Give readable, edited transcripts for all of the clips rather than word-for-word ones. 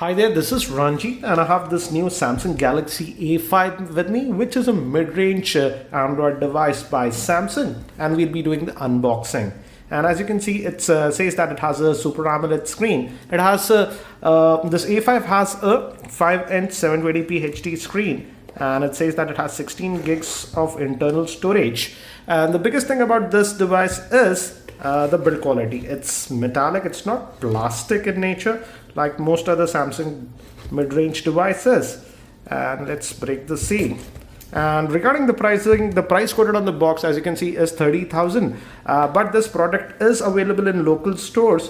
Hi there, this is Ranjit and I have this new Samsung Galaxy A5 with me, which is a mid-range Android device by Samsung, and we'll be doing the unboxing. And as you can see, it says that it has a Super AMOLED screen. It has this A5 has a 5-inch 720p HD screen, and it says that it has 16 gigs of internal storage. And the biggest thing about this device is the build quality. It's metallic, it's not plastic in nature like most other Samsung mid-range devices. And let's break the seal. And regarding the pricing, the price quoted on the box, as you can see, is 30,000. But this product is available in local stores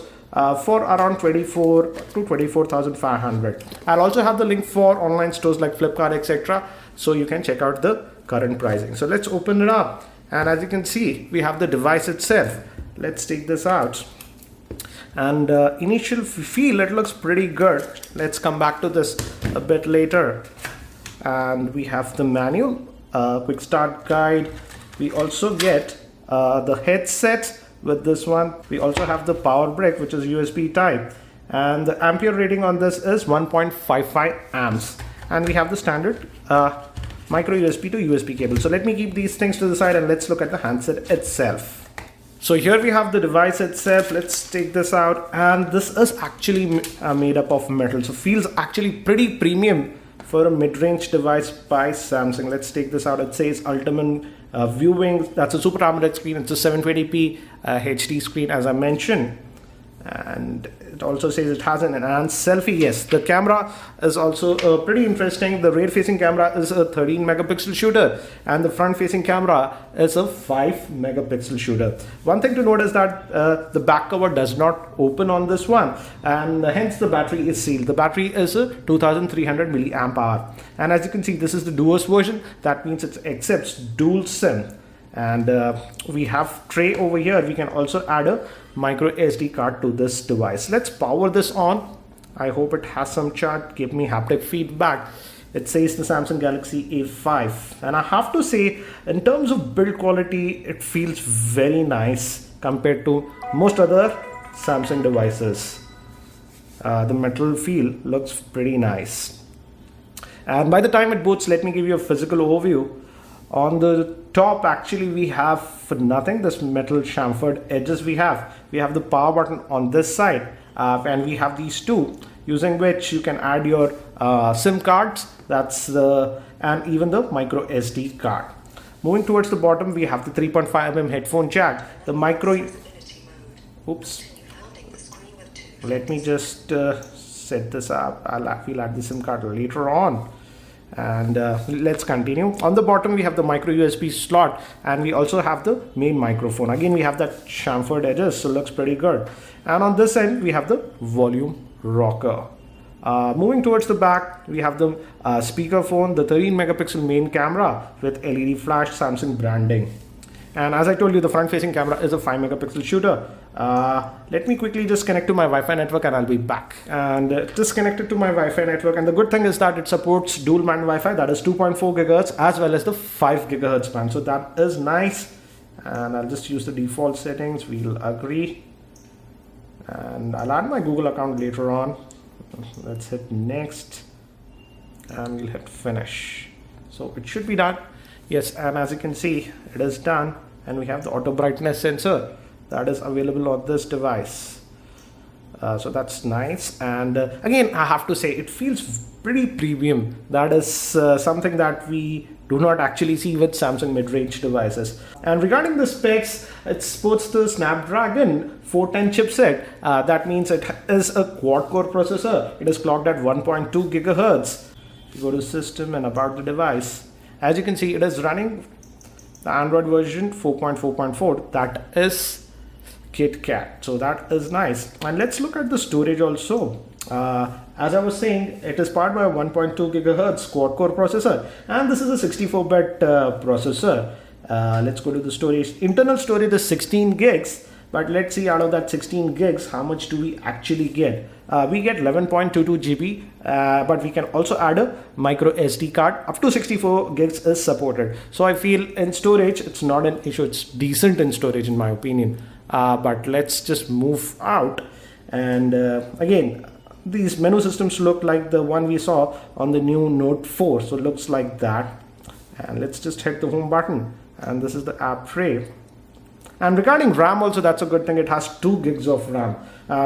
for around 24 to 24,500. I'll also have the link for online stores like Flipkart, etc. So you can check out the current pricing. So let's open it up. And as you can see, we have the device itself. Let's take this out. And initial feel, it looks pretty good. Let's come back to this a bit later. And we have the manual, quick start guide. We also get the headset with this one. We also have the power brick, which is USB type. And the ampere rating on this is 1.55 amps. And we have the standard micro USB to USB cable. So let me keep these things to the side and let's look at the handset itself. So here we have the device itself. Let's take this out, and this is actually made up of metal, so feels actually pretty premium for a mid-range device by Samsung. Let's take this out. It says ultimate viewing. That's a Super AMOLED screen. It's a 720p HD screen, as I mentioned. And it also says it has an enhanced selfie. Yes, the camera is also pretty interesting. The rear facing camera is a 13 megapixel shooter, and the front facing camera is a 5 megapixel shooter. One thing to note is that the back cover does not open on this one, and hence the battery is sealed. The battery is a 2300 milliamp hour, and as you can see, this is the Duos version. That means it accepts dual SIM. And we have tray over here. We can also add a micro SD card to this device. Let's power this on. I hope it has some charge. Give me haptic feedback. It says the Samsung Galaxy A5, and I have to say, in terms of build quality, it feels very nice compared to most other Samsung devices. The metal feel looks pretty nice. And by the time it boots, let me give you a physical overview. On the top, actually, we have nothing. This metal chamfered edges we have. We have the power button on this side, and we have these two, using which you can add your SIM cards. That's and even the micro SD card. Moving towards the bottom, we have the 3.5mm headphone jack. The micro. Oops. Let me just set this up. We'll add the SIM card later on. And let's continue. On the bottom we have the micro USB slot, and we also have the main microphone. Again, we have that chamfered edges, so looks pretty good. And on this end we have the volume rocker. Moving towards the back, we have the speaker phone, the 13 megapixel main camera with LED flash Samsung branding. And as I told you, the front facing camera is a 5 megapixel shooter. Let me quickly just connect to my Wi-Fi network and I'll be back. And just connected to my Wi-Fi network, and the good thing is that it supports dual band Wi-Fi, that is 2.4 gigahertz as well as the 5 gigahertz band. So that is nice. And I'll just use the default settings. We'll agree. And I'll add my Google account later on. Let's hit next. And we'll hit finish. So it should be done. Yes, and as you can see, it is done, and we have the auto brightness sensor that is available on this device. So that's nice. And again, I have to say, it feels pretty premium. That is something that we do not actually see with Samsung mid-range devices. And regarding the specs, it sports the Snapdragon 410 chipset. That means it is a quad-core processor. It is clocked at 1.2 gigahertz. You go to system and about the device. As you can see, it is running the Android version 4.4.4. That is KitKat. So that is nice. And let's look at the storage also. As I was saying, it is powered by a 1.2 gigahertz quad-core processor. And this is a 64-bit processor. Let's go to the storage. Internal storage is 16 gigs. But let's see, out of that 16 gigs, how much do we actually get? We get 11.22 GB, but we can also add a micro SD card. Up to 64 gigs is supported. So I feel in storage, it's not an issue. It's decent in storage in my opinion. But let's just move out. And again, these menu systems look like the one we saw on the new Note 4. So it looks like that. And let's just hit the home button. And this is the app tray. And regarding RAM also, that's a good thing. It has 2 gigs of RAM.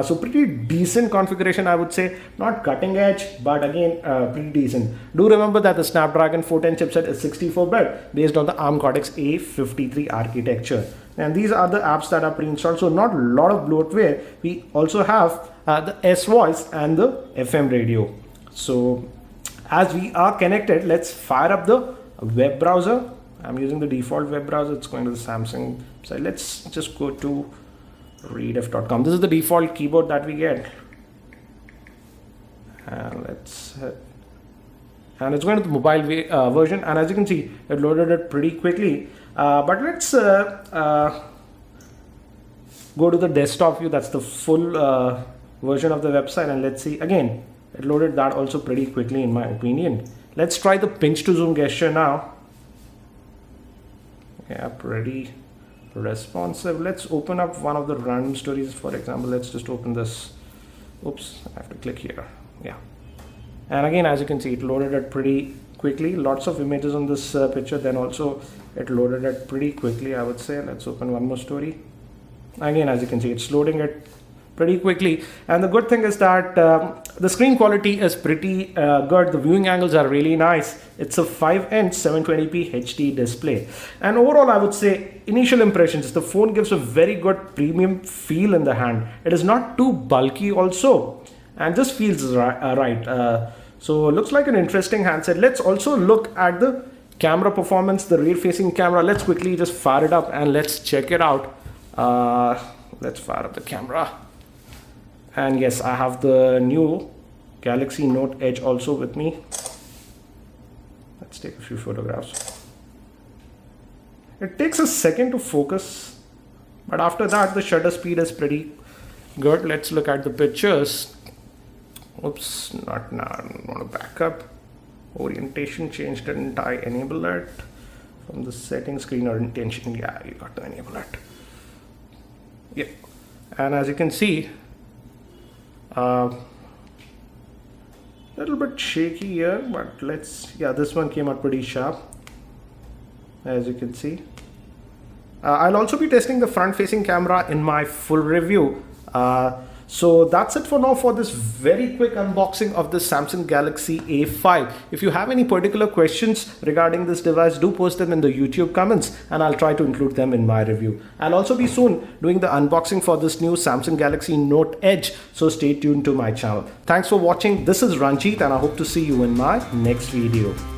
So pretty decent configuration, I would say. Not cutting edge, but again, pretty decent. Do remember that the Snapdragon 410 chipset is 64-bit based on the ARM Cortex A53 architecture. And these are the apps that are pre-installed. So not a lot of bloatware. We also have the S-Voice and the FM radio. So as we are connected, let's fire up the web browser. I'm using the default web browser. It's going to the Samsung side. Let's just go to rediff.com. This is the default keyboard that we get. And let's hit. And it's going to the mobile version. And as you can see, it loaded it pretty quickly. But let's go to the desktop view. That's the full version of the website. And let's see. Again, it loaded that also pretty quickly in my opinion. Let's try the pinch to zoom gesture now. Yeah, pretty responsive. Let's open up one of the random stories. For example, let's just open this. Oops, I have to click here. Yeah. And again, as you can see, it loaded it pretty quickly. Lots of images on this picture. Then also it loaded it pretty quickly, I would say. Let's open one more story. Again, as you can see, it's loading it pretty quickly. And the good thing is that the screen quality is pretty good. The viewing angles are really nice. It's a 5-inch 720p HD display. And overall, I would say initial impressions, the phone gives a very good premium feel in the hand. It is not too bulky also, and just feels right. So looks like an interesting handset. Let's also look at the camera performance, the rear facing camera. Let's quickly just fire it up and let's check it out. Let's fire up the camera. And yes, I have the new Galaxy Note Edge also with me. Let's take a few photographs. It takes a second to focus, but after that, the shutter speed is pretty good. Let's look at the pictures. Oops, not now. I don't want to back up. Orientation change, didn't I enable it? From the settings, screen orientation, yeah, you got to enable it. Yeah, and as you can see, little bit shaky here, but yeah, this one came out pretty sharp, as you can see. I'll also be testing the front facing camera in my full review. So that's it for now for this very quick unboxing of the Samsung Galaxy A5. If you have any particular questions regarding this device, do post them in the YouTube comments and I'll try to include them in my review. I'll also be soon doing the unboxing for this new Samsung Galaxy Note Edge, so stay tuned to my channel. Thanks for watching. This is Ranjit and I hope to see you in my next video.